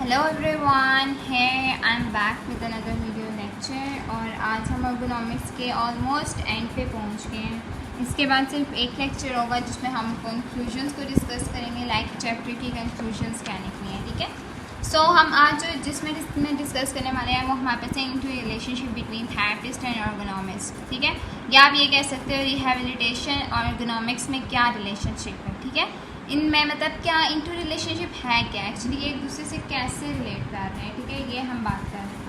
Hello everyone, है I am back with another video lecture. और आज हम ergonomics के ऑलमोस्ट एंड पे पहुंच गए हैं। इसके बाद सिर्फ एक लेक्चर होगा जिसमें हम कंक्लूजन्स को डिस्कस करेंगे, लाइक चैप्टर की कंक्लूजन्स क्या निकली हैं। ठीक है, सो हम आज जिसमें डिस्कस करने वाले हैं वो हमारे पास है into relationship between therapist and ergonomics। ठीक है, या आप ये कह सकते हो रिहेबिलिटेशन और ergonomics में क्या रिलेशनशिप है। ठीक है, इनमें मतलब क्या इंटू रिलेशनशिप है, क्या एक्चुअली ये एक दूसरे से कैसे रिलेट कर रहे हैं। ठीक है, ये हम बात कर रहे हैं।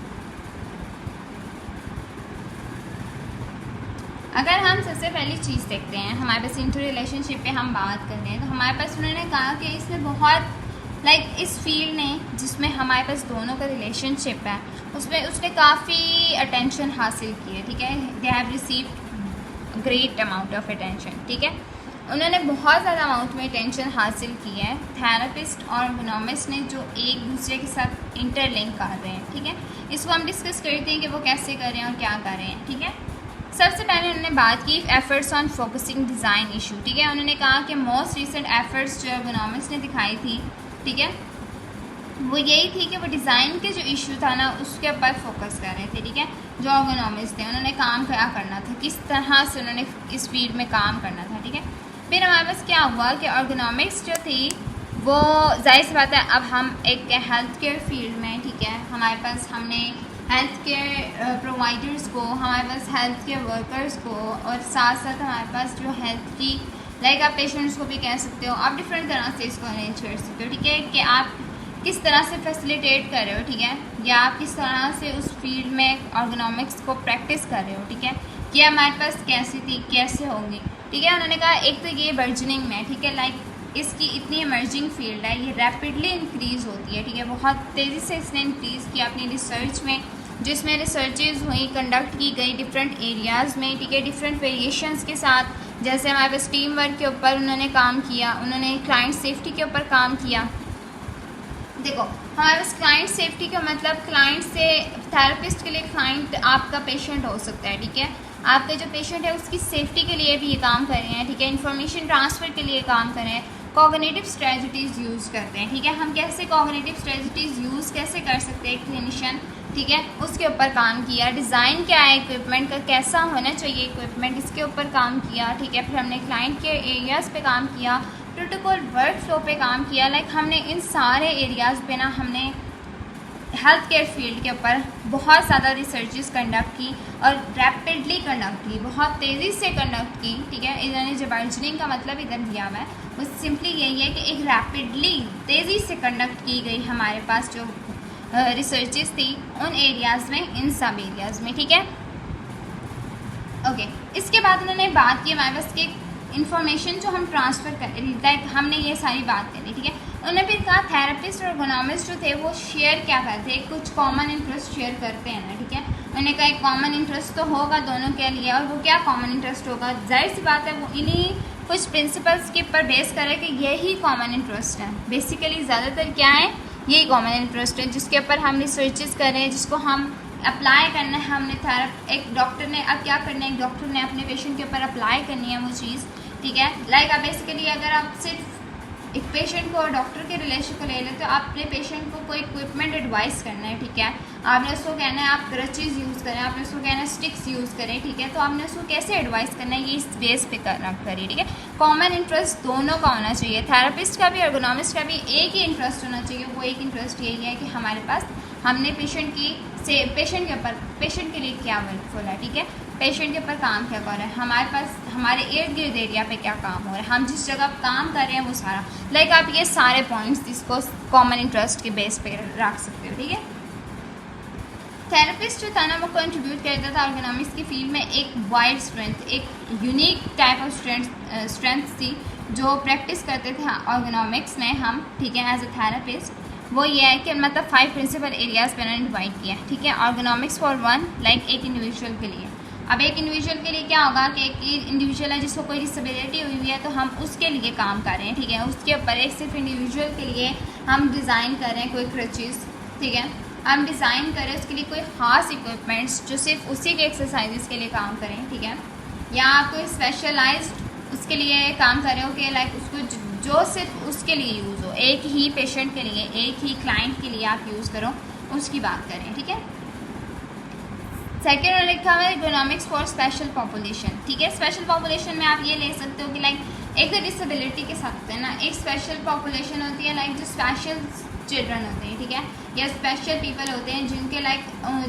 अगर हम सबसे पहली चीज़ देखते हैं, हमारे पास इंटू रिलेशनशिप पे हम बात कर रहे हैं, तो हमारे पास उन्होंने कहा कि इसमें बहुत इस फील्ड ने जिसमें हमारे पास दोनों का रिलेशनशिप है उसमें उसने काफ़ी अटेंशन हासिल की है। ठीक है, they have received great amount of attention. ठीक है, उन्होंने बहुत ज़्यादा अमाउंट में अटेंशन हासिल की है थेरेपिस्ट और ergonomics ने, जो एक दूसरे के साथ इंटरलिंक कर रहे हैं। ठीक है, इसको हम डिस्कस करते हैं कि वो कैसे कर रहे हैं और क्या कर रहे हैं। ठीक है, सबसे पहले उन्होंने बात की efforts on focusing design issue. ठीक है, उन्होंने कहा कि मोस्ट रिसेंट एफर्ट्स जो ergonomics ने दिखाई थी, ठीक है, वो यही थी कि वो डिज़ाइन के जो इशू था ना उसके ऊपर फोकस कर रहे थे। ठीक है, जो ergonomics थे उन्होंने काम क्या करना था, किस तरह से उन्होंने इस फील्ड में काम करना था। ठीक है, फिर हमारे पास क्या हुआ कि ergonomics जो थी वो जाहिर सी बात है, अब हम एक हेल्थ केयर फील्ड में, ठीक है, हमारे पास हमने हेल्थ केयर प्रोवाइडर्स को, हमारे पास हेल्थ केयर वर्कर्स को, और साथ साथ हमारे पास जो हेल्थ की लाइक आप पेशेंट्स को भी कह सकते हो, आप डिफरेंट तरह से इसको अरेंज कर सकते हो। ठीक है, कि आप किस तरह से फैसिलिटेट कर रहे हो। ठीक है, या आप किस तरह से उस फील्ड में ergonomics को प्रैक्टिस कर रहे हो। ठीक है, कि हमारे पास कैसी थी, कैसे होंगी। ठीक है, उन्होंने कहा एक तो ये बर्जनिंग में, ठीक है, लाइक इसकी इतनी इमर्जिंग फील्ड है, ये रैपिडली इंक्रीज़ होती है। ठीक है, बहुत तेज़ी से इसने इंक्रीज़ किया अपनी रिसर्च में, जिसमें रिसर्चेज हुई, कंडक्ट की गई डिफरेंट एरियाज़ में। ठीक है, डिफरेंट वेरिएशंस के साथ, जैसे हमारे पास टीम वर्क के ऊपर उन्होंने काम किया, उन्होंने क्लाइंट सेफ्टी के ऊपर काम किया। देखो, हमारे पास क्लाइंट सेफ्टी का मतलब क्लाइंट से, थेरेपिस्ट के लिए क्लाइंट आपका पेशेंट हो सकता है। ठीक है, आपका जो पेशेंट है उसकी सेफ्टी के लिए भी ये काम कर रहे हैं। ठीक है, इन्फॉर्मेशन ट्रांसफ़र के लिए काम कर रहे हैं, कॉग्निटिव स्ट्रेटजीज़ यूज़ करते हैं। ठीक है, हम कैसे कॉग्निटिव स्ट्रेटजीज़ यूज़ कैसे कर सकते हैं क्लिनिशियन, ठीक है, उसके ऊपर काम किया। डिज़ाइन क्या है इक्विपमेंट का, कैसा होना चाहिए इक्विपमेंट, इसके ऊपर काम किया। ठीक है, फिर हमने क्लाइंट के एरियाज़ पे काम किया, प्रोटोकॉल वर्क फ्लो पे काम किया। लाइक हमने इन सारे एरियाज़ पे ना हमने हेल्थ केयर फील्ड के ऊपर बहुत ज़्यादा रिसर्चेस कंडक्ट की और रैपिडली कंडक्ट की, बहुत तेज़ी से कंडक्ट की। ठीक है, इन्होंने जो बर्जनिंग का मतलब इधर दिया हुआ है वो सिंपली यही है कि एक रैपिडली तेज़ी से कंडक्ट की गई हमारे पास जो रिसर्चेस थी उन एरियाज़ में, इन सब एरियाज़ में। ठीक है, ओके, इसके बाद उन्होंने बात की हमारे पास कि इन्फॉर्मेशन जो हम ट्रांसफ़र कर, लाइक हमने ये सारी बात करी। ठीक है, उन्होंने फिर कहा थेरेपिस्ट और ergonomics जो थे वो शेयर क्या करते हैं, कुछ कॉमन इंटरेस्ट शेयर करते हैं ना। ठीक है, उन्होंने कहा एक कॉमन इंटरेस्ट तो होगा दोनों के लिए, और वो क्या कॉमन इंटरेस्ट होगा, जाहिर सी बात है वो इन्हीं कुछ प्रिंसिपल्स के ऊपर बेस करे कि यही कॉमन इंटरेस्ट है। बेसिकली ज़्यादातर क्या है, यही कॉमन इंटरेस्ट है जिसके ऊपर हम रिसर्चेस कर रहे हैं, जिसको हम अप्लाई करना है। हमने एक डॉक्टर ने अब क्या करना है, एक डॉक्टर ने अपने पेशेंट के ऊपर अप्लाई करनी है वो चीज़। ठीक है, लाइक आप बेसिकली अगर आप सिर्फ एक पेशेंट को और डॉक्टर के रिलेशन को ले लें तो आप अपने पेशेंट को कोई इक्विपमेंट एडवाइस करना है। ठीक है, आपने उसको कहना है आप क्रचेज़ यूज़ करें, आपने उसको कहना है स्टिक्स यूज़ करें। ठीक है, तो आपने उसको कैसे एडवाइस करना है, ये इस बेस पे करना करिए। ठीक है, कॉमन इंटरेस्ट दोनों का होना चाहिए, थेरेपिस्ट का भी ergonomics का भी एक ही इंटरेस्ट होना चाहिए। वो एक इंटरेस्ट यही है कि हमारे पास हमने पेशेंट के लिए क्या वर्कफुल है। ठीक है, पेशेंट के ऊपर काम क्या कर रहा है, हमारे पास हमारे इर्द गिर्द एरिया पे क्या काम हो रहा है, हम जिस जगह काम कर रहे हैं वो सारा, लाइक आप ये सारे पॉइंट्स इसको कॉमन इंटरेस्ट के बेस पे रख सकते हो। ठीक है, थेरेपिस्ट जो था ना वो कंट्रीब्यूट करता था ergonomics की फील्ड में एक वाइड स्ट्रेंथ, एक यूनिक टाइप ऑफ स्ट्रेंथ थी जो प्रैक्टिस करते थे ergonomics में हम। ठीक है, एज ए थेरेपिस्ट वो ये है कि मतलब 5 प्रिंसिपल एरियाज़ पे उन्होंने डिवाइड किया। ठीक है, ergonomics फॉर वन, लाइक एक इंडिविजुअल के लिए। अब एक इंडिविजुअल के लिए क्या होगा कि एक इंडिविजुअल है जिसको कोई डिसेबिलिटी हुई हुई है तो हम उसके लिए काम कर रहे हैं। ठीक है, उसके ऊपर एक सिर्फ इंडिविजुअल के लिए हम डिज़ाइन कर रहे हैं कोई क्रचेज़। ठीक है, हम डिज़ाइन करें उसके लिए कोई ख़ास इक्विपमेंट्स जो सिर्फ उसी के एक्सरसाइजेस के लिए काम करें। ठीक है, या कोई स्पेशलाइज्ड उसके लिए काम कर रहे हो कि लाइक उसको जो सिर्फ उसके लिए यूज़ हो, एक ही पेशेंट के लिए, एक ही क्लाइंट के लिए आप यूज़ करो, उसकी बात करें, ठीक है। सेकेंड लिखा हुआ है इकोनॉमिक्स फॉर स्पेशल पॉपुलेशन, ठीक है। स्पेशल पॉपुलेशन में आप ये ले सकते हो कि लाइक एक तो डिसेबिलिटी के साथ होते हैं ना, एक स्पेशल पॉपुलेशन होती है लाइक जो स्पेशल चिल्ड्रन होते हैं, ठीक है, या स्पेशल पीपल होते हैं जिनके लाइक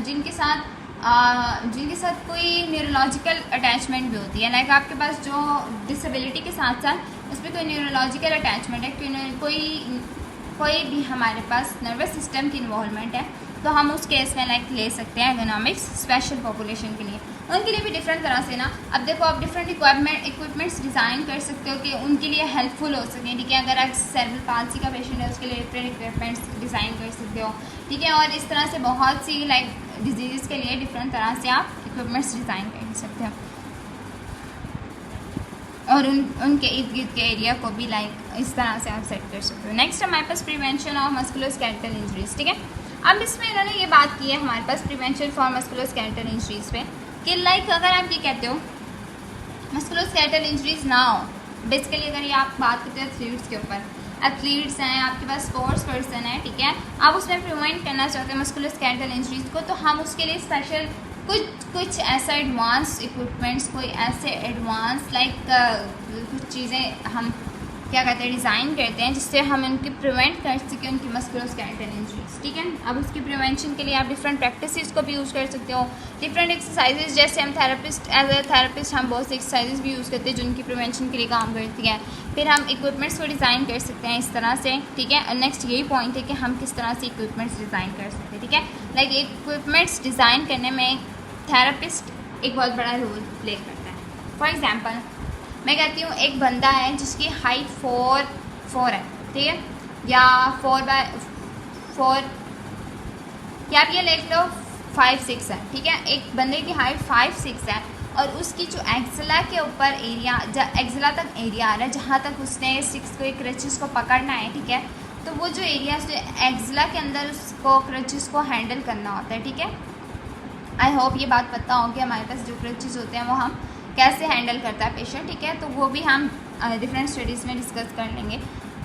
जिनके साथ कोई न्यूरोलॉजिकल अटैचमेंट भी होती है, लाइक आपके पास जो डिसेबिलिटी के साथ साथ उस पर कोई न्यूरोलॉजिकल अटैचमेंट है, कोई भी हमारे पास नर्वस सिस्टम की इन्वॉल्वमेंट है, तो हम उस केस में लाइक ले सकते हैं इकोनॉमिक्स स्पेशल पॉपुलेशन के लिए। उनके लिए भी डिफरेंट तरह से ना, अब देखो आप डिफरेंट इक्विपमेंट्स डिज़ाइन कर सकते हो कि उनके लिए हेल्पफुल हो सकें, ठीक है। अगर आप सेरेब्रल पाल्सी का पेशेंट है उसके लिए डिफरेंट इक्विपमेंट्स डिज़ाइन कर सकते हो, ठीक है। और इस तरह से बहुत सी लाइक डिजीज़ के लिए डिफरेंट तरह से आप इक्विपमेंट्स डिज़ाइन कर सकते हो और उनके इर्द गिर्द के एरिया को भी लाइक इस तरह से आप सेट कर सकते हो। नेक्स्ट हमारे पास प्रिवेंशन ऑफ मस्कुलोस्केलेटल इंजरीज, ठीक है। अब इसमें इन्होंने ये बात की है हमारे पास प्रिवेंशन फॉर मस्कुलोस्केलेटल इंजरीज पे कि लाइक अगर आप ये कहते हो मस्कुलोस्केलेटल इंजरीज ना हो, बेसिकली अगर ये आप बात करते हैं एथलीट्स के ऊपर, एथलीट्स हैं, आपके पास स्पोर्ट्स पर्सन है, ठीक है, आप उसमें प्रिवेंट करना चाहते हैं मस्कुलोस्केलेटल इंजरीज को, तो हम उसके लिए स्पेशल कुछ ऐसा एडवांस इक्विपमेंट्स, कोई ऐसे एडवांस लाइक कुछ चीज़ें हम क्या कहते हैं डिज़ाइन करते हैं जिससे हम उनकी प्रिवेंट कर सकें उनकी मस्कुलोस्केलेटल इंजरीज, ठीक है। अब उसकी प्रिवेंशन के लिए आप डिफरेंट प्रैक्टिसेस को भी यूज़ कर सकते हो, डिफरेंट एक्सरसाइजेज, जैसे हम एज ए थेरेपिस्ट हम बहुत सी एक्सरसाइजेज भी यूज़ करते हैं जिनकी प्रिवेंशन के लिए काम करती है। फिर हम इक्विपमेंट्स को डिज़ाइन कर सकते हैं इस तरह से, ठीक है। नेक्स्ट यही पॉइंट है कि हम किस तरह से इक्विपमेंट्स डिज़ाइन कर सकते हैं, ठीक है। लाइक इक्विपमेंट्स डिज़ाइन करने में थेरेपिस्ट एक बहुत बड़ा रोल प्ले करता है। फॉर एग्जांपल मैं कहती हूँ एक बंदा है जिसकी हाइट 4 है, ठीक है, या 4x4 या आप ये लिख लो 5-6 है, ठीक है। एक बंदे की हाइट 5-6 है और उसकी जो एक्जिला के ऊपर एरिया, एक्जिला तक एरिया आ रहा है जहाँ तक उसने 6 को क्रचेस को पकड़ना है, ठीक है। तो वो जो एरिया जो एक्जिला के अंदर उसको क्रचेस को हैंडल करना होता है, ठीक है। आई होप ये बात पता हो कि हमारे पास जो क्रचेस होते हैं वो हम कैसे हैंडल करता है पेशेंट, ठीक है। तो वो भी हम डिफरेंट स्टडीज़ में डिस्कस कर लेंगे।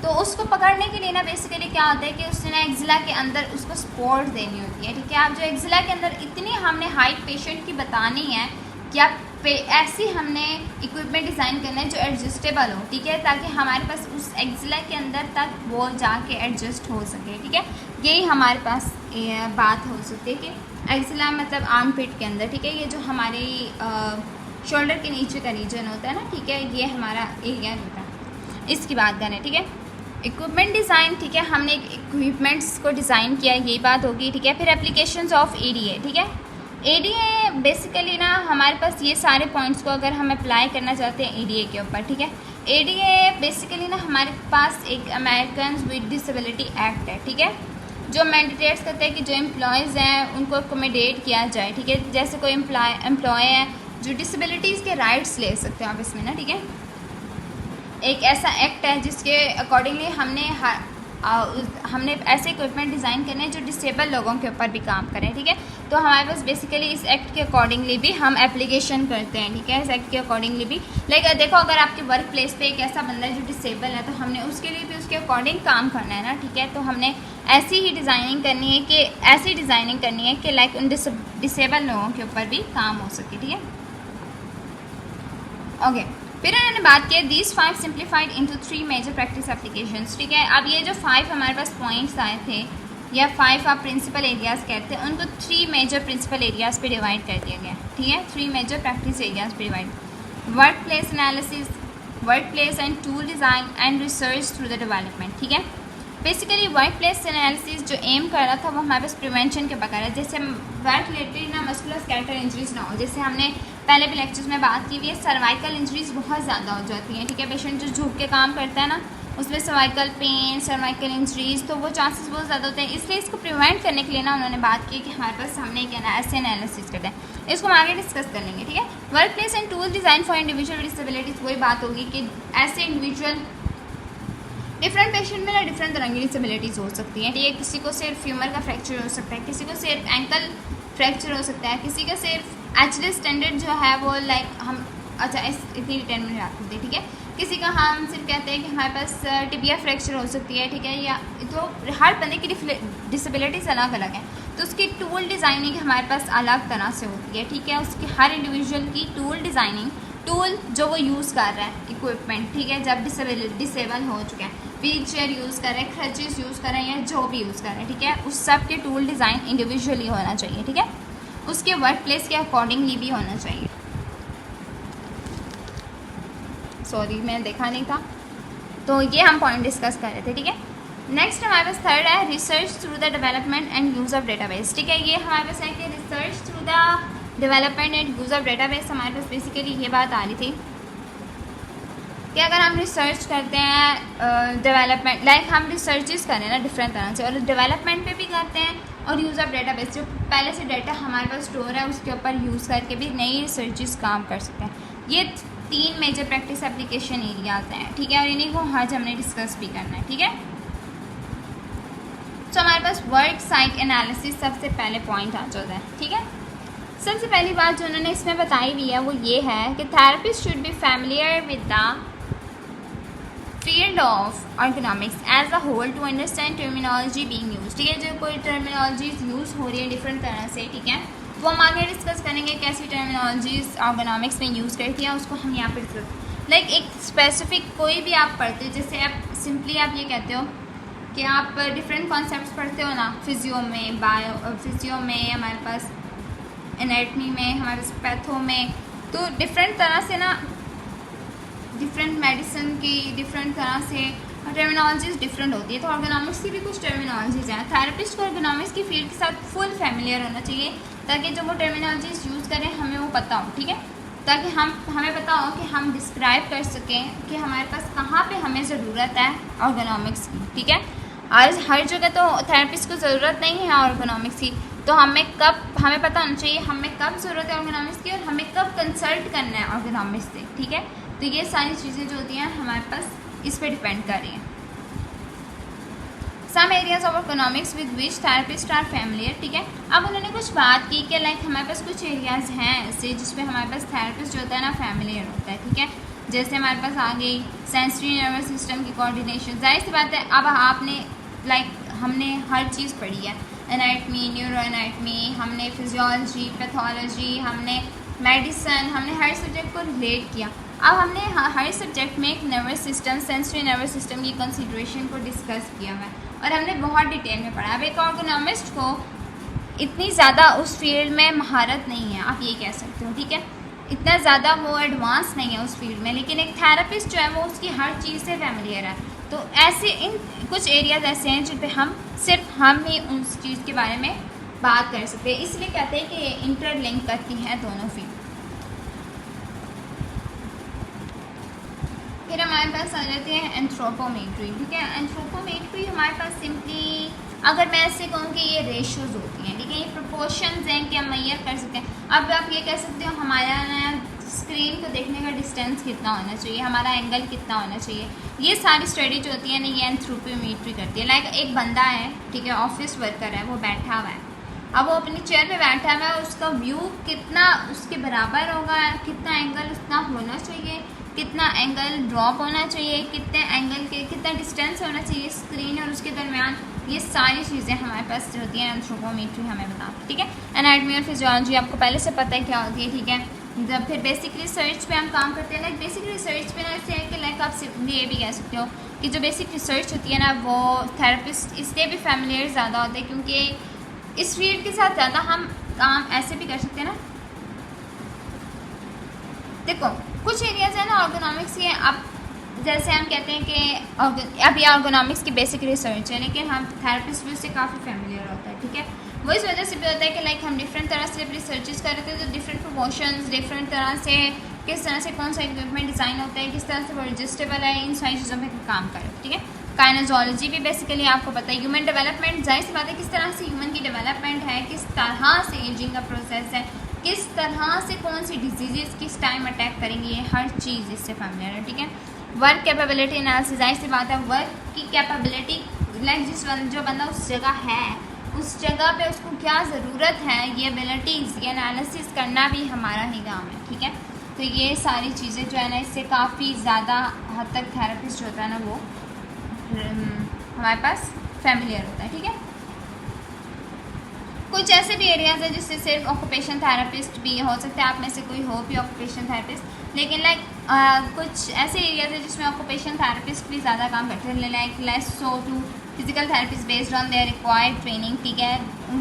तो उसको पकड़ने के लिए ना बेसिकली क्या होता है कि उसने ना एक्जिला के अंदर उसको सपोर्ट देनी होती है, ठीक है। आप जो एक्जिला के अंदर इतनी हमने हाइट पेशेंट की बतानी है कि आप ऐसी हमने इक्विपमेंट डिज़ाइन करना है जो एडजस्टेबल हो, ठीक है, ताकि हमारे पास उस एक्जिला के अंदर तक वो जाके एडजस्ट हो सके, ठीक है। यही हमारे पास बात हो सकती है कि एक्जिला मतलब आर्म पिट के अंदर, ठीक है, ये जो हमारी शोल्डर के नीचे का रीजन होता है ना, ठीक है, ये हमारा एरिया होता है, इसकी बात करें, ठीक है। इक्विपमेंट डिज़ाइन, ठीक है, हमने इक्विपमेंट्स को डिज़ाइन किया, यही बात होगी, ठीक है। फिर एप्लीकेशंस ऑफ एडीए, ठीक है। एडीए बेसिकली ना हमारे पास ये सारे पॉइंट्स को अगर हम अप्लाई करना चाहते हैं एडीए के ऊपर, ठीक है। एडीए बेसिकली ना हमारे पास एक अमेरिकन विद डिसेबिलिटी एक्ट है, ठीक है, जो मैंडेटेट्स करते हैं कि जो एम्प्लॉयज़ हैं उनको अकोमोडेट किया जाए, ठीक है। जैसे कोई एम्प्लॉय है जो डिसेबिलिटीज़ के राइट्स ले सकते हैं आप इसमें ना, ठीक है। एक ऐसा एक्ट है जिसके अकॉर्डिंगली हमने ऐसे इक्विपमेंट डिज़ाइन करने हैं जो डिसेबल लोगों के ऊपर भी काम करें, ठीक है। तो हमारे पास बेसिकली इस एक्ट के अकॉर्डिंगली भी हम एप्लीकेशन करते हैं, ठीक है, इस एक्ट के अकॉर्डिंगली भी। लाइक देखो अगर आपके वर्क प्लेस पे एक ऐसा बंदा है जो डिसेबल है तो हमने उसके लिए भी उसके अकॉर्डिंग काम करना है ना, ठीक है। तो हमने ऐसी ही डिज़ाइनिंग करनी है कि लाइक उन डिसेबल लोगों के ऊपर भी काम हो सके, ठीक है। ओके, फिर उन्होंने बात की these 5 simplified into 3 major practice applications, ठीक है। अब ये जो 5 हमारे पास पॉइंट्स आए थे या 5 आप प्रिंसिपल एरियाज़ कहते हैं, उनको 3 मेजर प्रिंसिपल एरियाज़ पे डिवाइड कर दिया गया, ठीक है। 3 मेजर प्रैक्टिस एरियाज़ पे divide, work place analysis, work place and tool design and research through the development, ठीक है। बेसिकली वर्क प्लेस एनालिसिस जो एम कर रहा था वो हमारे पास प्रिवेंशन के बगैर है, जैसे वर्क रिलेटेड ना मस्कुलोस्केलेटल इंजरीज ना हो। जैसे हमने पहले भी लेक्चर्स में बात की हुई है, सर्वाइकल इंजरीज बहुत ज़्यादा हो जाती हैं, ठीक है। पेशेंट जो झुक के काम करता है ना उसमें सर्वाइकल पेन, सर्वाइकल इंजरीज, तो वो चांसेस बहुत ज़्यादा होते हैं। इसलिए इसको प्रिवेंट करने के लिए ना उन्होंने बात की कि हमारे पास सामने क्या ना ऐसे एनालिसिस करते हैं, इसको हम आगे डिस्कस कर लेंगे, ठीक है। Work place and tool design for individual disabilities, वही बात होगी कि ऐसे इंडिविजुअल डिफरेंट पेशेंट में ना डिफरेंट तरह की डिसेबिलिटीज़ हो सकती हैं, ठीक है। किसी को सिर्फ फ्यूमर का फ्रैक्चर हो सकता है, किसी को सिर्फ एंकल फ्रैक्चर हो सकता है, किसी का सिर्फ एचलेस स्टैंडर्ड जो है वो लाइक हम अच्छा इतनी डिटेल में बात करते हैं, ठीक है। किसी का हम सिर्फ कहते हैं कि हमारे पास टिबिया फ्रैक्चर हो सकती है, ठीक है, या तो हर बंदे की डिसेबिलिटीज़ अलग अलग हैं, तो उसकी टूल डिज़ाइनिंग हमारे पास अलग तरह से होती है, ठीक है। उसकी हर इंडिविजुअल की टूल डिज़ाइनिंग, टूल जो वो यूज़ कर रहा है, इक्विपमेंट, ठीक है, जब डिसेबल हो चुके हैं, व्हील चेयर यूज़ कर रहे हैं, क्रचेस यूज़ कर रहे हैं, या जो भी यूज़ कर रहे हैं, ठीक है, उस सब के टूल डिज़ाइन इंडिविजुअली होना चाहिए, ठीक है। उसके वर्क प्लेस के अकॉर्डिंगली भी होना चाहिए। सॉरी मैंने देखा नहीं था, तो ये हम पॉइंट डिस्कस कर रहे थे, ठीक है। नेक्स्ट हमारे पास थर्ड है research through the development and use of database, ठीक है। ये हमारे पास है कि research through the development and use of database, हमारे पास बेसिकली ये बात आ रही थी कि अगर हम रिसर्च करते हैं डेवलपमेंट, लाइक हम रिसर्चेस करें ना डिफरेंट तरह से, और डेवलपमेंट पे भी करते हैं, और यूज़ ऑफ डेटाबेस जो पहले से डाटा हमारे पास स्टोर है उसके ऊपर यूज़ करके भी नई रिसर्चेस काम कर सकते हैं। ये 3 मेजर प्रैक्टिस एप्लीकेशन एरियाज हैं, ठीक है, और इन्हीं को आज हमने डिस्कस भी करना है, ठीक है। तो हमारे पास वर्क साइट एनालिसिस सबसे पहले पॉइंट आ जाता है, ठीक है। सबसे पहली बात जो उन्होंने इसमें बताई हुई है वो ये है कि therapist should be familiar with the field of ergonomics as a whole to understand terminology being use, ठीक है। जो कोई टर्मिनोलॉजीज यूज़ हो रही है डिफरेंट तरह से, ठीक है, वो हम आगे डिस्कस करेंगे कैसी टर्मिनोलॉजीज अर्गोनॉमिक्स में यूज़ करती हैं, उसको हम यहाँ पर डिस्कस, लाइक एक स्पेसिफिक कोई भी आप पढ़ते हो, जैसे आप सिंपली आप ये कहते हो कि आप डिफरेंट कॉन्सेप्ट्स पढ़ते हो ना, फिजियो में, फिजियो में, हमारे पास एनाटमी में, हमारे पास पैथो में, तो डिफरेंट तरह से ना, डिफरेंट मेडिसिन की डिफरेंट तरह से टर्मिनोलॉजीज डिफरेंट होती है, तो अर्गोनॉमिक्स की भी कुछ टर्मिनोलॉजीज हैं। थेरेपिस्ट को अर्गोनॉमिक्स की फील्ड के साथ फुल फैमिलियर होना चाहिए, ताकि जो वो टर्मिनोलॉजीज यूज़ करें हमें वो पता हो, ठीक है, ताकि हमें पता हो कि हम डिस्क्राइब कर सकें कि हमारे पास कहाँ पे हमें ज़रूरत है अर्गोनॉमिक्स की, ठीक है। आज हर जगह तो थेरेपिस्ट को ज़रूरत नहीं है अर्गोनॉमिक्स की, तो हमें पता होना चाहिए हमें कब ज़रूरत है अर्गोनॉमिक्स की और हमें कब कंसल्ट करना है अर्गोनॉमिक्स से, ठीक है। तो ये सारी चीज़ें जो होती हैं हमारे पास इस पर डिपेंड कर रही हैं। Some areas of economics with which therapist are familiar, ठीक है। अब उन्होंने कुछ बात की कि लाइक हमारे पास कुछ एरियाज़ हैं ऐसे जिसपे हमारे पास थेरेपिस्ट जो होता है ना फैमिलियर होता है, ठीक है। जैसे हमारे पास आ गई सेंसरी नर्वस सिस्टम की कोऑर्डिनेशन, जाहिर सी बात है अब आपने हमने हर चीज़ पढ़ी है, एनाटमी, न्यूरो एनाटमी, हमने फिजियोलॉजी, पैथोलॉजी, हमने मेडिसन, हमने हर सब्जेक्ट को रिलेट किया। अब हमने हर सब्जेक्ट में एक nervous system, sensory nervous system की कंसिडरेशन को डिस्कस किया हुआ है और हमने बहुत डिटेल में पढ़ा। अब एक ऑर्गोनॉमिस्ट को इतनी ज़्यादा उस फील्ड में महारत नहीं है, आप ये कह सकते हो, ठीक है, इतना ज़्यादा वो एडवांस नहीं है उस फील्ड में, लेकिन एक थेरेपिस्ट जो है वो उसकी हर चीज़ से फैमिलियर है। तो ऐसे इन कुछ एरियाज ऐसे हैं जिन पे हम ही उस चीज़ के बारे में बात कर सकते हैं, इसलिए कहते हैं कि ये इंटरलिंक करती हैं दोनों फील्ड। फिर हमारे पास आ जाते हैं एंथ्रोपोमेट्री, ठीक है। एंथ्रोपोमेट्री हमारे पास सिंपली अगर मैं ऐसे कहूँ कि ये रेशोज़ होती हैं, ठीक है, ये प्रोपोर्शंस हैं कि हम मेजर कर सकते हैं। अब आप ये कह सकते हो हमारा स्क्रीन को देखने का डिस्टेंस कितना होना चाहिए, हमारा एंगल कितना होना चाहिए, ये सारी स्टडी जो होती है ना ये एंथ्रोपोमेट्री करती है। लाइक एक बंदा है, ठीक है, ऑफिस वर्कर है, वो बैठा हुआ है, अब वो अपनी चेयर पे बैठा हुआ है, उसका व्यू कितना उसके बराबर होगा, कितना एंगल उतना होना चाहिए, कितना एंगल ड्रॉप होना चाहिए, कितने एंगल के कितना डिस्टेंस होना चाहिए स्क्रीन और उसके दरमियान, ये सारी चीज़ें हमारे पास जो होती हैं एंथ्रोपोमेट्री हमें बताती है, ठीक है। एनाटमी और फिजियोलॉजी आपको पहले से पता है क्या होती है, ठीक है। जब फिर बेसिक रिसर्च पे हम काम करते हैं, लाइक बेसिक रिसर्च पे ना ऐसे है कि लाइक आप सिंपली ये भी कह सकते हो कि जो बेसिक रिसर्च होती है ना वो थेरेपिस्ट इसलिए भी फैमिलियर ज़्यादा होते हैं क्योंकि इस फील्ड के साथ ज़्यादा हम काम ऐसे भी कर सकते हैं ना। देखो कुछ एरियाज है ना ऑर्गोनॉमिक्स के, अब जैसे हम कहते हैं कि अब ये ऑर्गोनॉमिक्स की बेसिक रिसर्च है, लेकिन हम थेरेपिस्ट भी उससे काफ़ी फैमिलियर होता है, ठीक है। वो इस वजह से भी होता है कि लाइक हम डिफरेंट तरह से रिसर्चेस कर रहे थे, तो डिफरेंट प्रोपोर्शंस, डिफरेंट तरह से किस तरह से कौन सा इक्विपमेंट डिज़ाइन होता है, किस तरह से वो एडजस्टेबल है, इन सारी चीज़ों पर काम कर रहे हैं, ठीक है। काइनेजोलॉजी भी बेसिकली आपको पता है, ह्यूमन डेवलपमेंट, जाहिर सी बात है किस तरह से ह्यूमन की डेवलपमेंट है, किस तरह से एजिंग का प्रोसेस है, किस तरह से कौन सी डिजीज़ किस टाइम अटैक करेंगी, ये हर चीज़ इससे फैमिलियर है, ठीक है। वर्क कैपेबिलिटी एनालिसिस, जाहिर सी बात है वर्क की कैपेबिलिटी, लाइक जो बंदा उस जगह है उस जगह पे उसको क्या ज़रूरत है, ये एबिलिटीज़, ये एनालिसिस करना भी हमारा ही काम है, ठीक है। तो ये सारी चीज़ें जो है ना, इससे काफ़ी ज़्यादा हद तक थेरेपिस्ट जो होता है ना वो हमारे पास फेमिलियर होता है, ठीक है। कुछ ऐसे भी एरियाज़ है जिससे सिर्फ ऑक्यूपेशन थेरेपिस्ट भी हो सकता है, आप में से कोई हो भी ऑक्यूपेशन थेरेपिस्ट, लेकिन लाइक कुछ ऐसे एरियाज़ है जिसमें ऑक्यूपेशन थेरेपिस्ट भी ज़्यादा काम करते हैं, like less so to physical therapist based on their required training, ठीक है।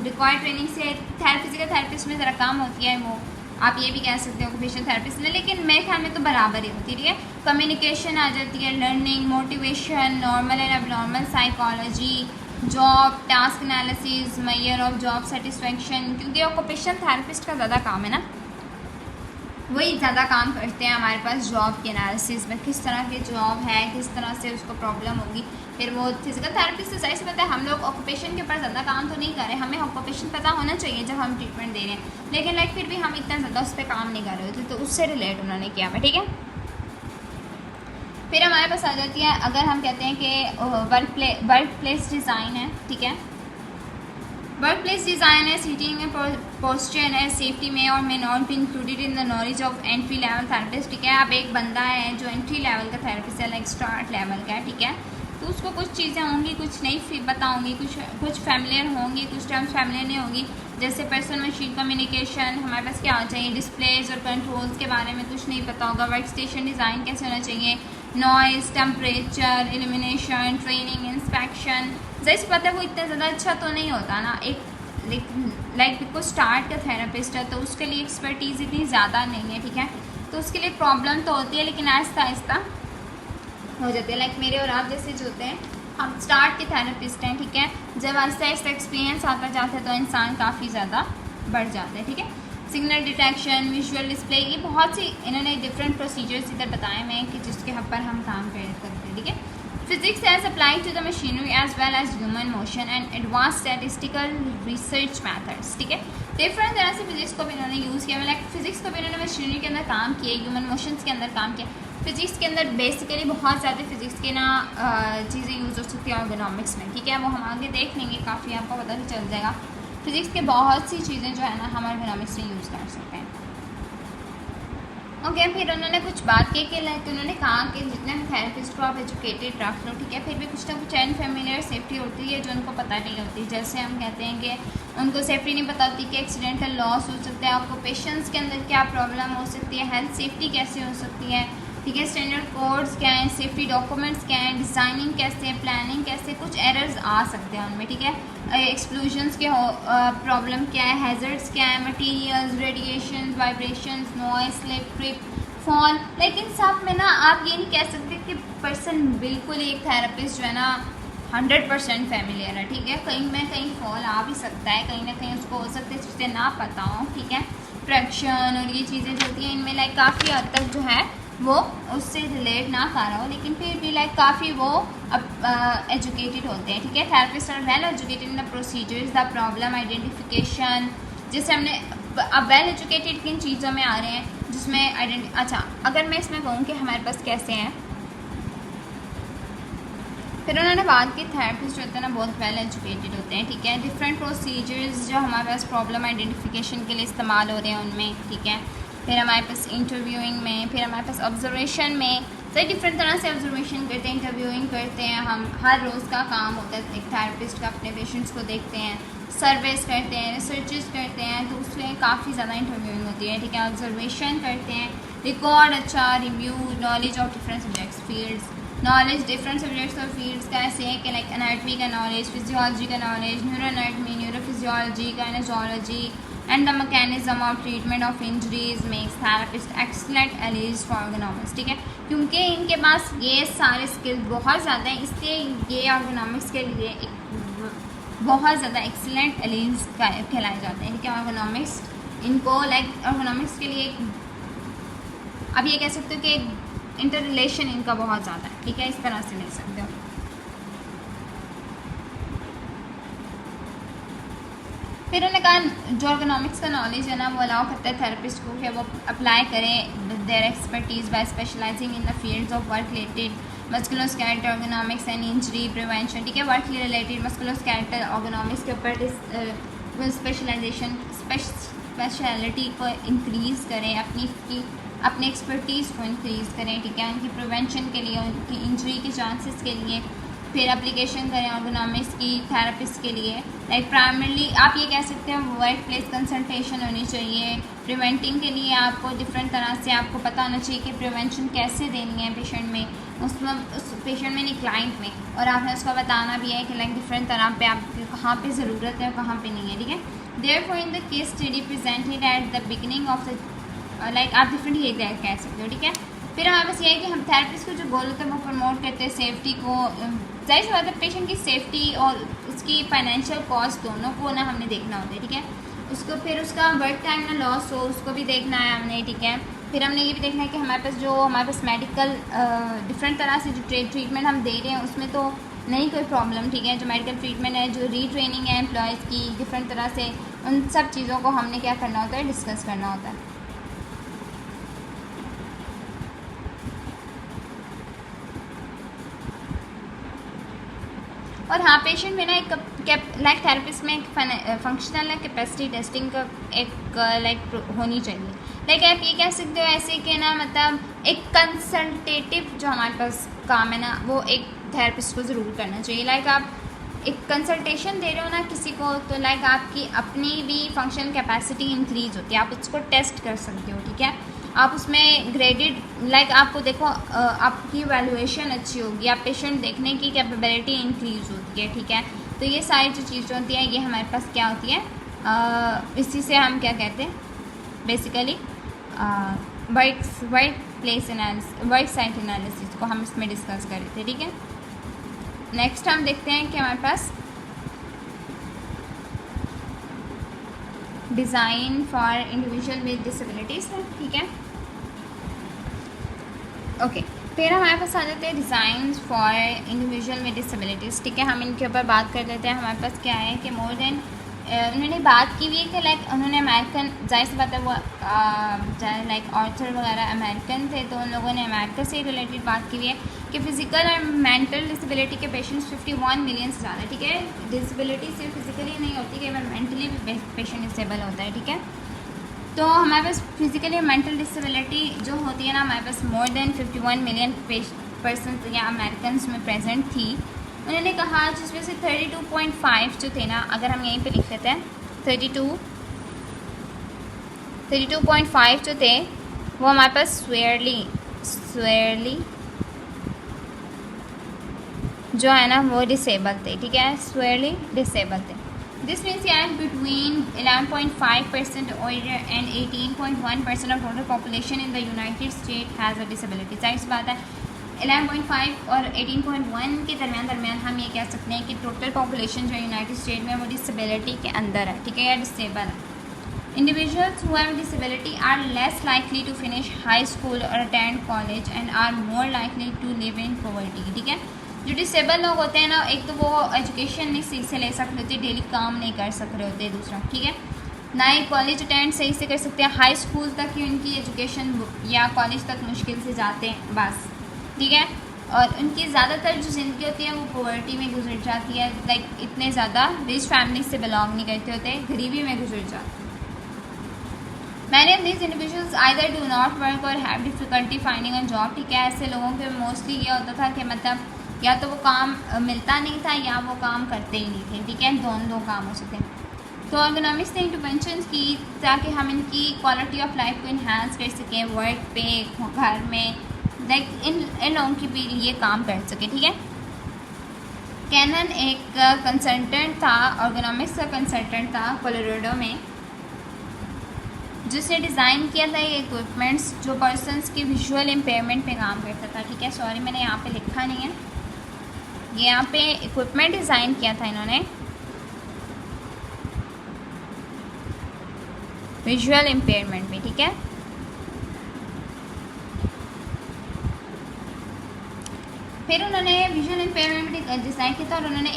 रिक्वायर्ड ट्रेनिंग से फिजिकल थेरेपिस्ट में ज़रा कम होती है, वो आप ये भी कह सकते हो ऑक्यूपेशन थेरेपिस्ट में, लेकिन मेरे ख्याल में तो बराबर ही होती है, ठीक है। कम्युनिकेशन आ जाती है, learning, motivation, normal and abnormal psychology, job, task analysis, measure of job satisfaction, क्योंकि ऑक्यूपेशन थेरेपिस्ट का ज़्यादा काम है ना, वही ज़्यादा काम करते हैं हमारे पास जॉब के एनालिसिस में, किस तरह की जॉब है, किस तरह से उसको प्रॉब्लम होगी। फिर वो फिजिकल थेरेपिस्ट से जाहिर सी बात है हम लोग ऑक्यूपेशन के ऊपर ज़्यादा काम तो नहीं कर रहे, हमें ऑक्यूपेशन पता होना चाहिए जब हम ट्रीटमेंट दे रहे हैं, लेकिन लाइक फिर भी हम इतना ज़्यादा उस पर काम नहीं कर रहे होते, तो उससे रिलेट उन्होंने किया हुआ, ठीक है। फिर हमारे पास आ जाती है, अगर हम कहते हैं कि वर्क प्लेस डिज़ाइन है, ठीक है। वर्क प्लेस डिज़ाइन है, सीटिंग में, पोस्चर है, सेफ्टी में, और may not be included in the knowledge of entry level therapist, ठीक है। अब एक बंदा है जो एंट्री लेवल का थेरेपिस्ट है, लाइक स्टार्ट लेवल का है, ठीक है, तो उसको कुछ चीज़ें होंगी, कुछ नहीं पता होंगी, कुछ फैमिलियर होंगी, कुछ टर्म्स फैमिलियर नहीं होगी, जैसे पर्सन मशीन कम्युनिकेशन, हमारे पास क्या होना चाहिए, डिस्प्लेज और कंट्रोल्स के बारे में कुछ नहीं पता होगा, वर्क स्टेशन डिज़ाइन कैसे होना चाहिए, noise, temperature, illumination, training, inspection, जैसे पता है वो इतना ज़्यादा अच्छा तो नहीं होता ना, एक लाइक बिकॉज स्टार्ट का थेरेपिस्ट है तो उसके लिए एक्सपर्टीज़ इतनी ज़्यादा नहीं है, ठीक है, तो उसके लिए प्रॉब्लम तो होती है, लेकिन आहिस्ता आहिस्ता हो जाती है। लाइक मेरे और आप जैसे जो होते हैं, हम स्टार्ट के थेरेपिस्ट हैं, ठीक है, जब आहिस्ता आहिस्ता एक्सपीरियंस आता जाता है तो इंसान काफ़ी ज़्यादा बढ़ जाता है, ठीक है। सिग्नल डिटेक्शन, विजुअल डिस्प्ले, ये बहुत सी इन्होंने डिफरेंट प्रोसीजर्स इधर बताए हुए हैं कि जिसके हब पर हम काम करते हैं, ठीक है। Physics as applied to the machinery as well as human motion and advance statistical research methods, ठीक है। डिफरेंट तरह से फिजिक्स को भी इन्होंने यूज़ किया, लाइक फिजिक्स को भी इन्होंने मशीनरी के अंदर काम किया, ह्यूमन मोशंस के अंदर काम किया। फिजिक्स के अंदर बेसिकली बहुत ज़्यादा फिजिक्स के ना चीज़ें यूज़ हो सकती है ऑर्गेनॉमिक्स में, ठीक है, वो हम आगे देख लेंगे, काफ़ी आपको पता भी चल जाएगा। फिजिक्स के बहुत सी चीज़ें जो है ना हम ऑर्गेनॉमिक्स में यूज़ कर सकते हैं, ओके। फिर उन्होंने कुछ बात की कि लाइक उन्होंने कहा कि जितने थेरेपिस्ट को आप एजुकेटेड रख लो, ठीक है, फिर भी कुछ ना कुछ अनफेमिलियर सेफ्टी होती है जो उनको पता नहीं होती, जैसे हम कहते हैं कि उनको सेफ्टी नहीं पता होती कि एक्सीडेंटल लॉस हो सकता है, आपको पेशेंट्स के अंदर क्या प्रॉब्लम हो सकती है, हेल्थ सेफ्टी कैसे हो सकती है, ठीक है, स्टैंडर्ड कोड्स क्या हैं, सेफ्टी डॉक्यूमेंट्स क्या हैं, डिज़ाइनिंग कैसे है, प्लानिंग कैसे, कुछ एरर्स आ सकते हैं उनमें, ठीक है, एक्सप्लोजन्स के प्रॉब्लम क्या है, हैजर्ड्स क्या है, materials, radiation, vibrations, noise, slip, trip, fall, लेकिन सब में ना आप ये नहीं कह सकते कि पर्सन बिल्कुल एक थेरेपिस्ट जो है ना 100% फैमिलियर है, ठीक है, कहीं में कहीं फॉल आ भी सकता है, कहीं ना कहीं उसको हो सकता है चीज़ें ना पता हो, ठीक है, ट्रैक्शन और ये चीज़ें जो होती हैं इनमें लाइक काफ़ी हद तक जो है वो उससे रिलेट ना कर रहा हो, लेकिन फिर भी लाइक काफ़ी वो एजुकेटेड होते हैं, ठीक है। Therapist are well educated in the procedures, the problem identification, जैसे हमने अब वेल एजुकेटेड किन चीज़ों में आ रहे हैं जिसमें अच्छा, अगर मैं इसमें कहूँ कि हमारे पास कैसे हैं, फिर उन्होंने बात की थेरेपिस्ट जो होते हैं ना बहुत वेल एजुकेटेड होते हैं, ठीक है, डिफरेंट प्रोसीजर्स जो हमारे पास प्रॉब्लम आइडेंटिफिकेशन के लिए इस्तेमाल हो रहे हैं उनमें, ठीक है, फिर हमारे पास इंटरव्यूइंग में, फिर हमारे पास ऑब्जर्वेशन में, सही डिफरेंट तरह से ऑब्जर्वेशन करते हैं, इंटरव्यूइंग करते हैं, हम हर रोज़ का काम होता है एक थेरेपिस्ट का, अपने पेशेंट्स को देखते हैं, सर्वेस करते हैं, रिसर्चेस करते हैं, तो उसमें काफ़ी ज़्यादा इंटरव्यूइंग होती है, ठीक है, ऑब्जर्वेशन करते हैं, रिकॉर्ड अच्छा, review, knowledge of different subjects fields, knowledge different subjects और फील्ड्स का ऐसे है कि लाइक एनाटमी का नॉलेज, फिजियोलॉजी का knowledge, neuro anatomy, neuro physiology, gynaecology and the mechanism of treatment of injuries makes therapist excellent allies for ergonomics, ठीक है, क्योंकि इनके पास ये सारे स्किल्स बहुत ज़्यादा हैं, इसलिए ये ऑर्गेनॉमिक्स के लिए एक बहुत ज़्यादा एक्सीलेंट एलीज कहलाए जाते हैं, ठीक है। ऑर्गेनॉमिक्स इनको लाइक ऑर्गेनॉमिक्स के लिए अब ये कह सकते हो कि इंटर रिलेशन इनका बहुत ज़्यादा है, ठीक है, इस तरह से ले सकते हो। फिर उन्होंने कहा जो ऑर्गेनॉमिक्स का नॉलेज है ना वो अलाउ करता है थेरेपिस्ट को कि वो अप्लाई करें their expertise by specialising in the fields of work related musculoskeletal ergonomics and injury prevention, ठीक है, वर्क रिलेटेड मस्कुलोस्केलेटल ऑर्गेनॉमिक्स के ऊपर स्पेशलाइजेशन स्पेशलिटी को इंक्रीज़ करें, अपनी अपने एक्सपर्टीज़ को इंक्रीज़ करें, ठीक है, उनकी प्रिवेंशन के लिए, उनकी इंजरी के चांसेस के लिए। फिर एप्लीकेशन करें एर्गोनॉमिक्स की थेरेपिस्ट के लिए। लाइक प्राइमरली आप ये कह सकते हैं वर्क प्लेस कंसल्टेशन होनी चाहिए। प्रिवेंटिंग के लिए आपको डिफरेंट तरह से आपको पता होना चाहिए कि प्रिवेंशन कैसे देनी है पेशेंट में, उसमें उस पेशेंट में नहीं क्लाइंट में, और आपने उसको बताना भी है कि लाइक डिफरेंट तरह पे आपकी कहाँ पे ज़रूरत है और कहाँ पे नहीं है, ठीक है। Therefore in the case study presented at the beginning of the like आप डिफरेंट ये कह सकते हो, ठीक है। फिर हमारे पास ये है कि हम थेरेपिस्ट को जो गोल होता है वो प्रमोट करते हैं सेफ्टी को। जाहिर सी बात है पेशेंट की सेफ्टी और उसकी फाइनेंशियल कॉस्ट दोनों को ना हमने देखना होता है, ठीक है। उसको फिर उसका वर्क टाइम ना लॉस हो उसको भी देखना है हमने, ठीक है। फिर हमने ये भी देखना है कि हमारे पास मेडिकल डिफरेंट तरह से जो ट्रीटमेंट हम दे रहे हैं उसमें तो नहीं कोई प्रॉब्लम, ठीक है। जो मेडिकल ट्रीटमेंट है, जो रीट्रेनिंग है एम्प्लॉयज़ की डिफरेंट तरह से, उन सब चीज़ों को हमने क्या करना होता है, डिस्कस करना होता है। और हाँ, पेशेंट में ना एक लाइक थेरेपिस्ट में एक फंक्शनल कैपेसिटी टेस्टिंग का एक लाइक होनी चाहिए। लाइक आप ये कह सकते हो ऐसे कि ना मतलब एक कंसल्टेटिव जो हमारे पास काम है ना वो एक थेरेपिस्ट को ज़रूर करना चाहिए। लाइक आप एक कंसल्टेशन दे रहे हो ना किसी को, तो लाइक आपकी अपनी भी फंक्शनल कैपेसिटी इंक्रीज़ होती है, आप उसको टेस्ट कर सकते हो, ठीक है। आप उसमें ग्रेडेड लाइक आपको देखो आपकी वैल्यूएशन अच्छी होगी, आप पेशेंट देखने की कैपेबिलिटी इंक्रीज़ होती है, ठीक है। तो ये सारी जो चीज़ें होती हैं ये हमारे पास क्या होती है, इसी से हम क्या कहते हैं बेसिकली वर्क साइट एनालिसिस को हम इसमें डिस्कस कर रहे थे, ठीक है। नेक्स्ट हम देखते हैं कि हमारे पास design for individual with disabilities है, ठीक है। ओके, फिर हमारे पास आ जाते हैं design for individual with disabilities, ठीक है। हम इनके ऊपर बात कर लेते हैं। हमारे पास क्या है कि मोर देन उन्होंने बात की हुई है कि लाइक उन्होंने अमेरिकन, जाहिर सी बात है वो लाइक ऑथर वगैरह अमेरिकन थे, तो उन लोगों ने अमेरिका से रिलेटेड बात की हुई है कि फिज़िकल और मेंटल डिसेबिलिटी के पेशेंट्स 51 मिलियन से ज़्यादा है, ठीक है। डिसेबिलिटी सिर्फ फिजिकली नहीं होती कि मेंटली भी पेशेंट डिसेबल होता है, ठीक है। तो हमारे पास फिजिकली और मेंटल डिसेबिलिटी जो होती है ना, हमारे पास मोर देन 51 मिलियन पर्सन या अमेरिकन में प्रेजेंट थी। उन्होंने कहा जिसमें से 32.5 जो थे ना, अगर हम यहीं पे लिख लेते हैं 32.5 जो थे वो हमारे पास स्वेयरली जो है ना वो डिसेबल थे, ठीक है, स्वेयरली डिसेबल थे। दिस मीन्स यार between 11.5% and 18.1% of total population in the United state has a disability. जाहिर सी बात है 11.5 और 18.1 के दरमियान हम ये कह सकते हैं कि टोटल पॉपुलेशन जो यूनाइटेड स्टेट में वो डिसेबिलिटी के अंदर है, ठीक है, या डिसेबल है। Individuals who have disability are less likely to finish high school और attend college and are more likely to live in poverty, ठीक है। जो डिसेबल लोग होते हैं ना, एक तो वो एजुकेशन नहीं सही से ले सकते होते, डेली काम नहीं कर सक रहे होते, दूसरा, ठीक है, ना ही कॉलेज अटेंड सही से कर सकते हैं, हाई स्कूल तक ही उनकी एजुकेशन या कॉलेज तक मुश्किल से जाते हैं बस, ठीक है। और उनकी ज़्यादातर जो ज़िंदगी होती है वो पॉवर्टी में गुजर जाती है, लाइक इतने ज़्यादा रिच फैमिली से बिलोंग नहीं करते होते, गरीबी में गुजर जाते। Many of this individuals either do not work और have difficulty finding a job, ठीक है। ऐसे लोगों के मोस्टली ये होता था कि मतलब या तो वो काम मिलता नहीं था या वो काम करते ही नहीं थे, ठीक है, दो काम हो सकते हैं। तो एर्गोनॉमिक्स ने इंटरवेंशन की ताकि हम इनकी क्वालिटी ऑफ लाइफ को इन्हांस कर सकें, वर्क पे, घर में, लाइक इन लोगों की भी ये काम कर सके, ठीक है। कैनन एक कंसल्टेंट था, एर्गोनॉमिक्स का कंसल्टेंट था कोलोराडो में, जिसने डिज़ाइन किया था ये इक्विपमेंट्स जो पर्सनस की विजुअल इम्पेयरमेंट पे काम करता था, ठीक है। सॉरी मैंने यहाँ पे लिखा नहीं है, ये यहाँ पे इक्विपमेंट डिज़ाइन किया था इन्होंने विजुअल इम्पेयरमेंट में, ठीक है। फिर उन्होंने विजुअल इम्पेयरमेंट डिज़ाइन किया था और उन्होंने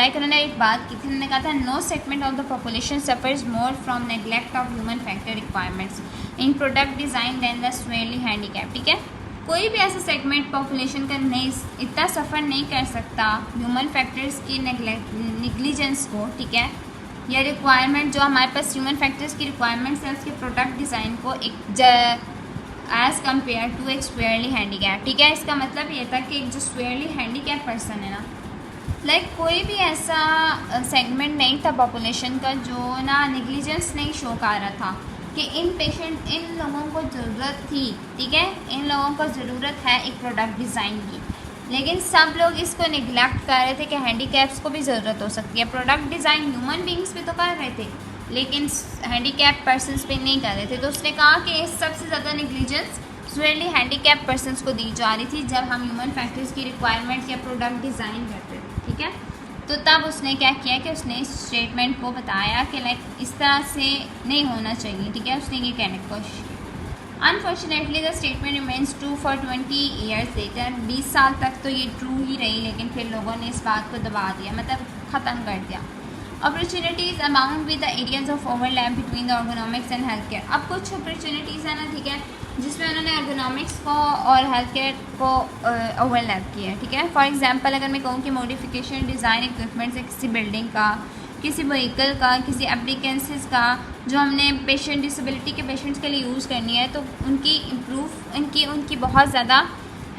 उन्होंने एक बात की थी, उन्होंने कहा था no segment of the population suffers more from neglect of human factor requirements in product design than the severely handicap, ठीक है। कोई भी ऐसा सेगमेंट पॉपुलेशन का नहीं इतना सफ़र नहीं कर सकता ह्यूमन फैक्टर्स की निगलिजेंस को, ठीक है, या रिक्वायरमेंट जो हमारे पास ह्यूमन फैक्टर्स की रिक्वायरमेंट्स है उसके प्रोडक्ट डिज़ाइन को एक एज़ कम्पेयर टू एक स्वेयरली हैंडीकैप। ठीक है, इसका मतलब ये था कि एक जो स्वेयरली हैंडीकैप पर्सन है ना, कोई भी ऐसा सेगमेंट नहीं था पॉपुलेशन का जो ना नेग्लिजेंस नहीं शो कर रहा था कि इन लोगों को ज़रूरत थी। ठीक है, इन लोगों को ज़रूरत है एक प्रोडक्ट डिज़ाइन की, लेकिन सब लोग इसको निगलेक्ट कर रहे थे कि हैंडीकैप्स को भी ज़रूरत हो सकती है। प्रोडक्ट डिज़ाइन ह्यूमन बींग्स पे तो कर रहे थे, लेकिन हैंडीकैप पर्सनस पे नहीं कर रहे थे। तो उसने कहा कि सबसे ज़्यादा नेग्लिजेंस स्वेयरली हैंडीकैप पर्सनस को दी जा रही थी जब हम ह्यूमन फैक्टर्स की रिक्वायरमेंट या प्रोडक्ट डिज़ाइन करते थे। ठीक है, तो तब उसने क्या किया कि उसने इस स्टेटमेंट को बताया कि इस तरह से नहीं होना चाहिए। ठीक है, उसने ये कहने की कोशिश की। Unfortunately the statement remains true for 20 years later. 20 साल तक तो ये ट्रू ही रही, लेकिन फिर लोगों ने इस बात को दबा दिया, मतलब ख़त्म कर दिया। Opportunities amount with the areas of overlap between the ergonomics and health care. अब कुछ अपॉर्चुनिटीज़ है ना, ठीक है, जिसमें उन्होंने अर्गोनॉमिक्स को और हेल्थ केयर को ओवरलैप किया है। ठीक है, फॉर एग्जांपल अगर मैं कहूँ कि मॉडिफिकेशन डिज़ाइन इक्विपमेंट से किसी बिल्डिंग का, किसी व्हीकल का, किसी एप्लीकेंसेस का जो हमने पेशेंट डिसेबिलिटी के पेशेंट्स के लिए यूज़ करनी है, तो उनकी बहुत ज़्यादा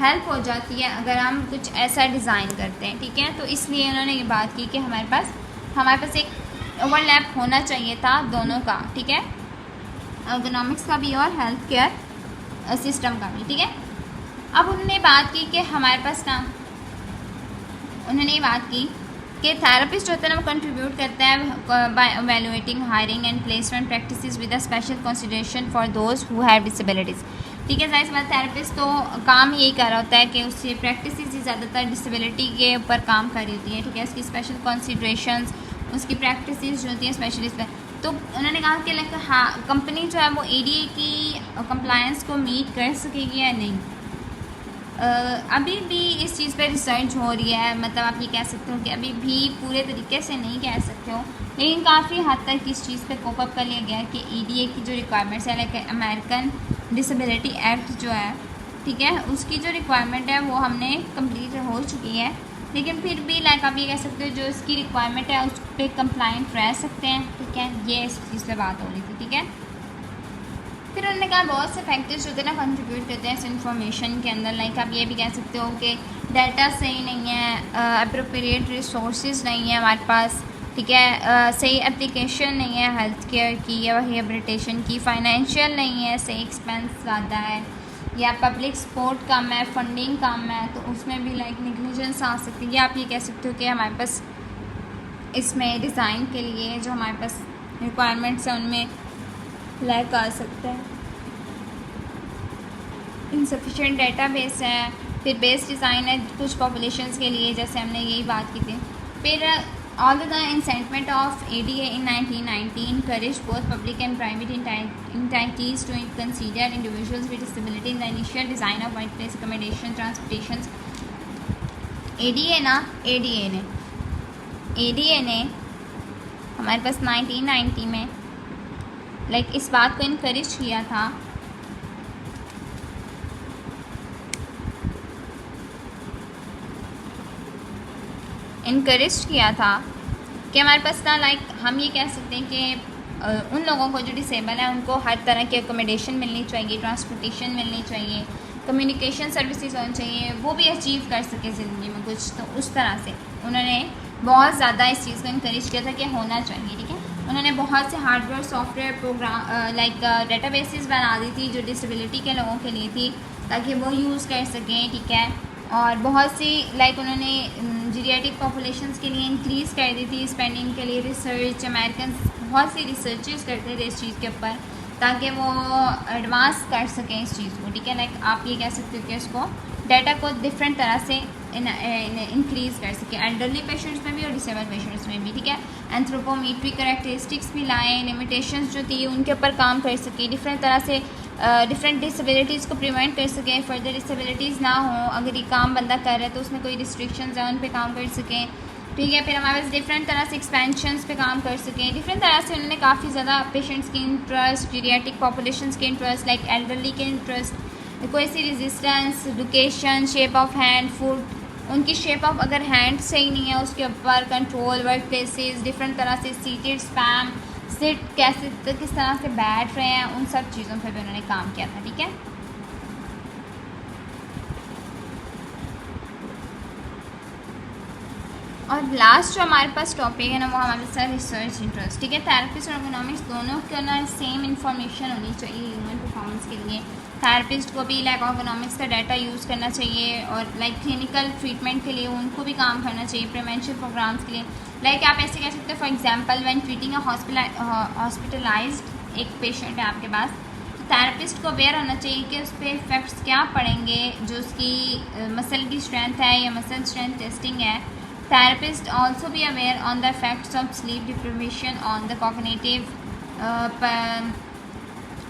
हेल्प हो जाती है अगर हम कुछ ऐसा डिज़ाइन करते हैं। ठीक है, तो इसलिए उन्होंने ये बात की कि हमारे पास एक ओवरलैप होना चाहिए था दोनों का। ठीक है, अर्गोनॉमिक्स का भी और हेल्थ केयर सिस्टम का भी। ठीक है, अब उन्होंने बात की कि हमारे पास ना, उन्होंने ये बात की कि थेरेपिस्ट जो होते हैं ना वो कंट्रीब्यूट करते हैं by evaluating hiring and placement practices with a special consideration for those who have disabilities. ठीक है, जाहिर सी बात थेरेपिस्ट तो काम यही कर रहा होता है कि उससे प्रैक्टिसेस ही ज़्यादातर डिसेबिलिटी के ऊपर काम कर रही होती है। ठीक है, उसकी स्पेशल कंसिडरेशंस, उसकी प्रैक्टिसेस जो होती हैं स्पेशलिस्ट पर। तो उन्होंने कहा कि हाँ, कंपनी जो है वो एडीए की कंप्लायंस को मीट कर सकेगी या नहीं। अभी भी इस चीज़ पे रिसर्च हो रही है, मतलब आप ये कह सकते हो कि अभी भी पूरे तरीके से नहीं कह सकते हो, लेकिन काफ़ी हद तक इस चीज़ पे कोप अप कर लिया गया है कि ईडीए की जो रिक्वायरमेंट्स है, अमेरिकन डिसेबिलिटी एक्ट जो है, ठीक है, उसकी जो रिक्वायरमेंट है वो हमने कंप्लीट हो चुकी है, लेकिन फिर भी आप ये कह सकते हो जो इसकी रिक्वायरमेंट है उस पर कंप्लाइंट रह सकते हैं। ठीक है, ये इस चीज़ पे बात हो रही थी। ठीक है, फिर उन्होंने कहा बहुत से फैक्टर्स जो होते हैं ना कंट्रीब्यूट करते हैं इस इन्फॉर्मेशन के अंदर। आप ये भी कह सकते हो कि डाटा सही नहीं है, अप्रोप्रिएट रिसोर्सेज नहीं है हमारे पास। ठीक है, सही एप्लीकेशन नहीं है हेल्थ केयर की या रिहेबिलिटेशन की, फाइनेंशियल नहीं है, सही एक्सपेंस ज़्यादा है, या पब्लिक सपोर्ट कम है, फंडिंग कम है, तो उसमें भी नेग्लिजेंस आ सकती है। आप ये कह सकते हो कि हमारे पास इसमें डिज़ाइन के लिए जो हमारे पास रिक्वायरमेंट्स हैं उनमें लैक आ सकता है, इनसफिशिएंट डेटाबेस है, फिर बेस डिज़ाइन है कुछ पॉपुलेशंस के लिए, जैसे हमने यही बात की थी। फिर all the enactment of ADA in 1990 encouraged both public and private entities to consider individuals with disability in the initial design of workplace accommodation transportation। ADA ने हमारे पास 1990 में इस बात को इनकरेज किया था कि हमारे पास ना हम ये कह सकते हैं कि उन लोगों को जो डिसेबल है उनको हर तरह की एकोमोडेशन मिलनी चाहिए, ट्रांसपोर्टेशन मिलनी चाहिए, कम्युनिकेशन सर्विसेज होनी चाहिए, वो भी अचीव कर सके ज़िंदगी में कुछ। तो उस तरह से उन्होंने बहुत ज़्यादा इस चीज़ को इनकरेज किया था कि होना चाहिए। ठीक है, उन्होंने बहुत से हार्डवेयर सॉफ्टवेयर प्रोग्राम डेटाबेसेस बना दी थी जो डिसेबिलिटी के लोगों के लिए थी ताकि वो यूज़ कर सकें। ठीक है, और बहुत सी उन्होंने जीरियाटिक पॉपुलेशंस के लिए इंक्रीज़ कर दी थी स्पेंडिंग के लिए। रिसर्च अमेरिकन बहुत सी रिसर्चेस करते थे इस चीज़ के ऊपर ताकि वो एडवांस कर सकें इस चीज़ को। ठीक है, आप ये कह सकते हो कि उसको डाटा को डिफरेंट तरह से इंक्रीज़ कर सके, एल्डरली पेशेंट्स में भी और डिसेबल पेशेंट्स में भी। ठीक है, एंथ्रोपोमेट्रिक करैक्टरिस्टिक्स भी लाएँ, लिमिटेशंस जो थी उनके ऊपर काम कर सके, डिफरेंट तरह से डिफरेंट डिसेबिलिटीज़ को प्रिवेंट कर सकें, फर्दर डिसेबिलिटीज़ ना हो। अगर ये काम बंदा कर रहा है तो उसमें कोई रिस्ट्रिक्शंस है उन पे काम कर सकें। ठीक है, फिर हमारे पास डिफरेंट तरह से एक्सपेंशंस पे काम कर सकें, डिफरेंट तरह से उन्होंने काफ़ी ज़्यादा पेशेंट्स के इंटरेस्ट, जीरियाटिक पॉपुलेशंस के इंटरेस्ट, एल्डरली के इंटरेस्ट, कोई सी resistance, location, shape of hand, foot, उनकी शेप ऑफ अगर हैंड सही नहीं है उसके ऊपर कंट्रोल, वर्क प्लेसेस, डिफरेंट तरह से सीटेड, स्पैम, सिट किस तरह से बैठ रहे हैं, उन सब चीज़ों पर भी उन्होंने काम किया था। ठीक है, और लास्ट जो हमारे पास टॉपिक है ना वो हमारे पास रिसर्च इंटरेस्ट, ठीक है। थेरेपिस्ट और एर्गोनॉमिक्स दोनों के ना सेम इन्फॉर्मेशन होनी चाहिए ह्यूमन परफॉर्मेंस के लिए। थेरेपिस्ट को भी लाइक एर्गोनॉमिक्स का डाटा यूज़ करना चाहिए और लाइक क्लिनिकल ट्रीटमेंट के लिए उनको भी काम करना चाहिए, प्रिवेंशन प्रोग्राम्स के लिए। लाइक आप ऐसे कह सकते हैं, for example when treating a hospitalised एक पेशेंट है आपके पास, तो थेरेपिस्ट को अवेयर होना चाहिए कि उस पर इफेक्ट्स क्या पड़ेंगे, जो उसकी मसल की स्ट्रेंथ है या मसल स्ट्रेंथ टेस्टिंग है। Therapist also be aware on the effects of sleep deprivation on the cognitive.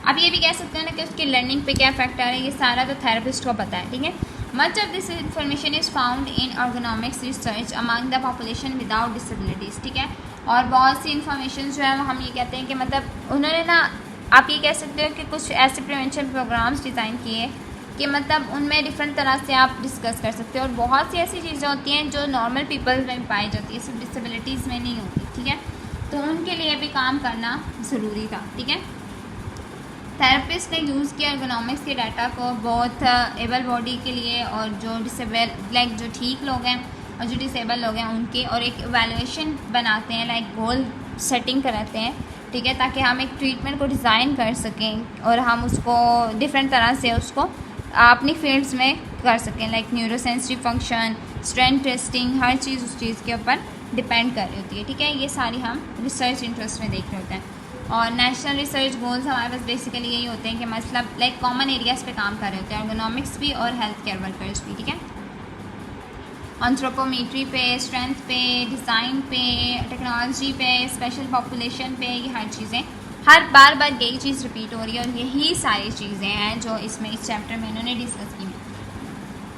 आप ये भी कह सकते हैं ना कि उसकी लर्निंग पे क्या इफेक्ट आ रहा है, ये सारा तो थेरेपिस्ट को पता है, ठीक है। Much of this information is found in ergonomics research among the population without disabilities, ठीक है। और बहुत सी इन्फॉर्मेशन जो है वो हम ये कहते हैं कि मतलब उन्होंने ना, आप ये कह सकते हो कि कुछ ऐसे प्रिवेंशन प्रोग्राम्स डिज़ाइन किए कि मतलब उनमें डिफरेंट तरह से आप डिस्कस कर सकते हो। और बहुत सी ऐसी चीज़ें होती हैं जो नॉर्मल पीपल में पाई जाती है, सिर्फ डिसेबिलिटीज़ में नहीं होती, ठीक है। तो उनके लिए भी काम करना ज़रूरी था, ठीक है। थेरेपिस्ट ने यूज़ किया एर्गोनॉमिक्स के डाटा को बहुत एबल बॉडी के लिए, और जो डिसेबल लाइक जो ठीक लोग हैं और जो डिसेबल लोग हैं उनके, और एक एवेलुएशन बनाते हैं, लाइक गोल सेटिंग कराते हैं, ठीक है, ताकि हम एक ट्रीटमेंट को डिज़ाइन कर सकें और हम उसको डिफरेंट तरह से उसको अपनी फील्ड्स में कर सकें। लाइक न्यूरोसेंसिटिव फंक्शन, स्ट्रेंथ टेस्टिंग, हर चीज़ उस चीज़ के ऊपर डिपेंड कर रही होती है, ठीक है। ये सारी हम रिसर्च इंटरेस्ट में देख रहे होते हैं। और नेशनल रिसर्च गोल्स हमारे पास बेसिकली यही होते हैं कि मतलब लाइक कॉमन एरियाज़ पे काम कर रहे होते हैं, एर्गोनॉमिक्स भी और हेल्थ केयर वर्कर्स भी, ठीक है। एंथ्रोपोमेट्री पे, स्ट्रेंथ पे, डिज़ाइन पे, टेक्नोलॉजी पे, स्पेशल पॉपुलेशन पे, ये हर चीज़ें हर बार यही चीज़ रिपीट हो रही है, और यही सारी चीज़ें हैं जो इसमें इस चैप्टर में इन्होंने डिस्कस की हैं।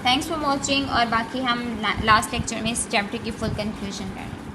थैंक्स फॉर वॉचिंग, और बाकी हम लास्ट लेक्चर में इस चैप्टर की फुल कंक्लूजन करेंगे।